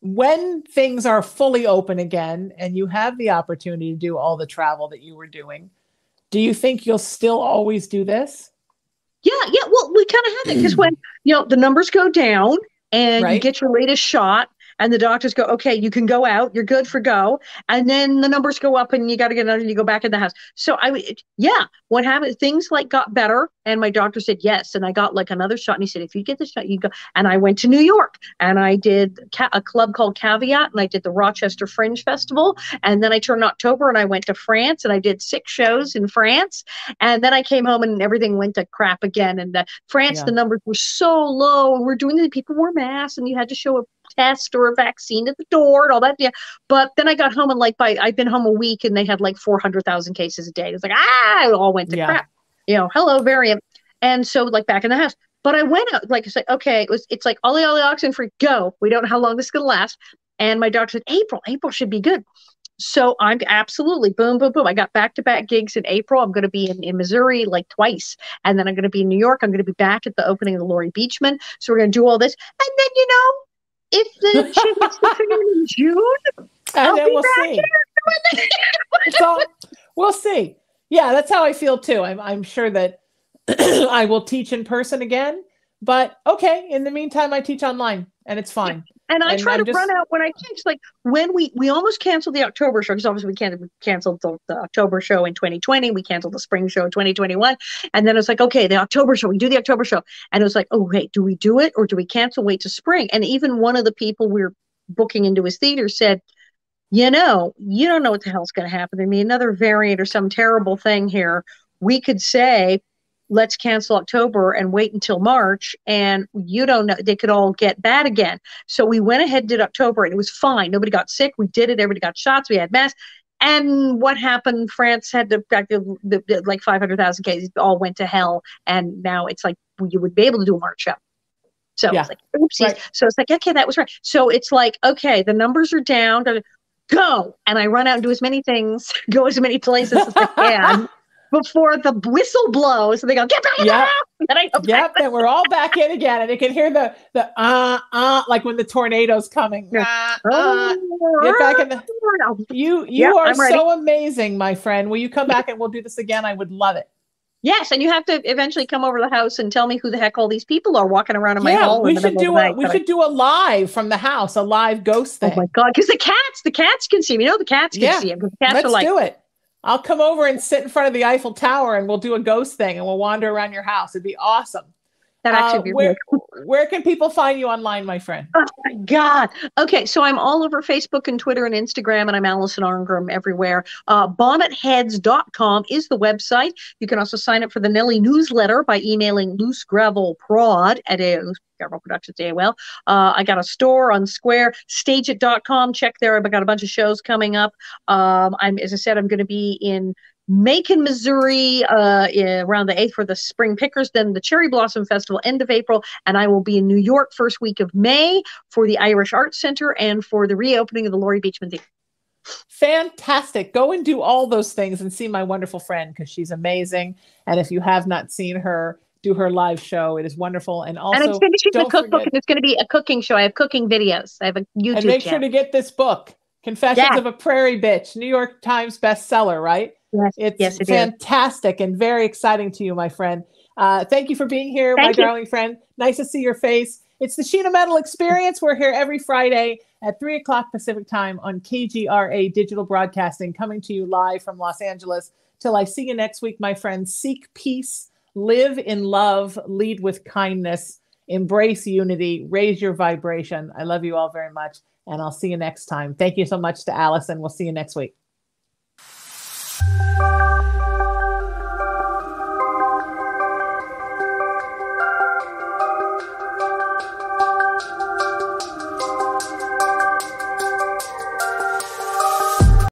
when things are fully open again and you have the opportunity to do all the travel that you were doing, do you think you'll still always do this? Yeah. Well, we kind of have it because when, the numbers go down and you get your latest shot and the doctors go, okay, you can go out, you're good for go. And then the numbers go up and you got to get another, and you go back in the house. So what happened? Things like got better. And my doctor said, yes. And I got like another shot. And he said, if you get the shot, you go. And I went to New York and I did a club called Caveat, and I did the Rochester Fringe Festival. And then I turned October and I went to France and I did 6 shows in France. And then I came home and everything went to crap again. And France, the numbers were so low. We're doing the people wore masks and you had to show a test or a vaccine at the door and all that. Yeah. But then I got home and I've been home a week and they had like 400,000 cases a day. It's like, it all went to crap. Hello variant. And so like back in the house. But I went out, like I said, okay, it's like ollie oxen free, go. We don't know how long this is going to last. And my doctor said, April should be good. So I'm absolutely boom. I got back-to-back gigs in April. I'm going to be in Missouri like twice. And then I'm going to be in New York. I'm going to be back at the opening of the Laurie Beachman. So we're going to do all this. And then, if the shit gets to figure in June, and then we'll see. We'll see. Yeah, that's how I feel too. I'm sure that I will teach in person again, but okay. In the meantime, I teach online, and it's fine. And I try to run out when I teach. Like when we almost canceled the October show, because obviously we canceled the October show in 2020. We canceled the spring show in 2021. And then it's like, okay, the October show, we do the October show. And it was like, oh, wait, do we do it or do we cancel, wait to spring? And even one of the people we're booking into his theater said, you don't know what the hell's going to happen. There may be another variant or some terrible thing here. We could say, let's cancel October and wait until March. And you don't know, they could all get bad again. So we went ahead and did October and it was fine. Nobody got sick. We did it. Everybody got shots. We had masks. And what happened? France had like 500,000 cases, all went to hell. And now it's like, you would be able to do a March show. So it's like, oopsies. Right. So it's like, okay, that was right. So it's like, okay, the numbers are down. Go. And I run out and do as many things, go as many places as I can. Before the whistle blows, and they go, get back in the house. And we're all back in again, and you can hear the like when the tornado's coming. Get back in the. You are so amazing, my friend. Will you come back and we'll do this again? I would love it. Yes, and you have to eventually come over to the house and tell me who the heck all these people are walking around in my hall. We should do a live from the house, a live ghost thing. Oh my God, because the cats can see me. The cats can see him. The cats Let's do it. I'll come over and sit in front of the Eiffel Tower and we'll do a ghost thing and we'll wander around your house. It'd be awesome. That actually be really cool. Where can people find you online, my friend? Oh my God. Okay. So I'm all over Facebook and Twitter and Instagram, and I'm Alison Arngrim everywhere. Bonnetheads.com is the website. You can also sign up for the Nelly newsletter by emailing loosegravelprod at Gravel Productions AOL. I got a store on Square, stageit.com. Check there. I've got a bunch of shows coming up. As I said, I'm going to be in Macon, Missouri, around the 8th for the Spring Pickers, then the Cherry Blossom Festival, end of April, and I will be in New York first week of May for the Irish Arts Center and for the reopening of the Laurie Beachman Theater. Fantastic. Go and do all those things and see my wonderful friend, because she's amazing. And if you have not seen her, do her live show. It is wonderful. And also, and I'm finishing the cookbook, and it's going to be a cooking show. I have cooking videos. I have a YouTube And make sure to get this book, Confessions of a Prairie Bitch, New York Times bestseller, right? It's fantastic and very exciting to you, my friend. Thank you for being here, my darling friend. Nice to see your face. It's the Sheena Metal Experience. We're here every Friday at 3 o'clock Pacific time on KGRA Digital Broadcasting, coming to you live from Los Angeles. Till I see you next week, my friends, seek peace, live in love, lead with kindness, embrace unity, raise your vibration. I love you all very much, and I'll see you next time. Thank you so much to Alison. We'll see you next week.